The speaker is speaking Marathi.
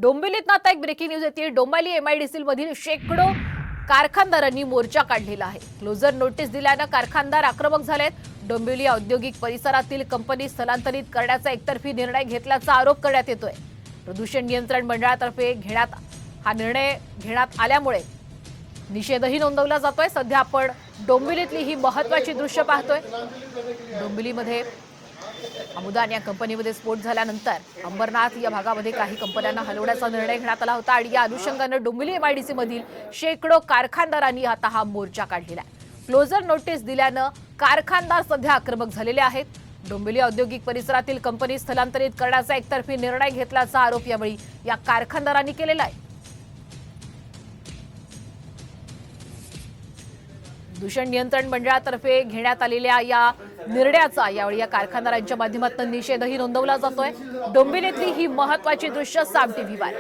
डोंबिवलीत आता एक ब्रेकिंग न्यूज येते। डोंबिवली एमआयडीसी मधील शेकडो कारखानदारांनी मोर्चा काढलेला आहे। क्लोजर नोटीस दिल्यानं कारखानदार आक्रमक झालेत। डोंबिवली औद्योगिक परिसरातील कंपनी स्थलांतरित करण्याचा एकतर्फी निर्णय घेतल्याचा आरोप करण्यात येतोय। प्रदूषण नियंत्रण मंडळातर्फे हा निर्णय घेण्यात आल्यामुळे निषेधही नोंदवला जातोय। सध्या आपण डोंबिवलीतली ही महत्त्वाची दृश्य पाहतोय। डोंबिवलीमध्ये अमुदान या कंपनीमध्ये स्फोट झाल्यानंतर अंबरनाथ या भागामध्ये काही कंपन्यांना हलवण्याचा निर्णय घेण्यात आला होता आणि या अनुषंगाने डोंबिवली एमआयडीसी मधील शेकडो कारखानदारांनी आता हा मोर्चा काढलेला आहे। क्लोजर नोटीस दिल्यानं कारखानदार सध्या आक्रमक झालेले आहेत। डोंबिवली औद्योगिक परिसरातील कंपनी स्थलांतरित करण्याचा एकतर्फी निर्णय घेतल्याचा आरोप यावेळी या कारखानदारांनी केलेला आहे। प्रदूषण नियंत्रण मंडळातर्फे घेण्यात आलेल्या या निर्णयाचा यावेळी या कारखानदारांच्या माध्यमातून निषेधही नोंदवला जातोय। डोंबिवलीतली ही महत्त्वाची दृश्य साम टीव्हीवर।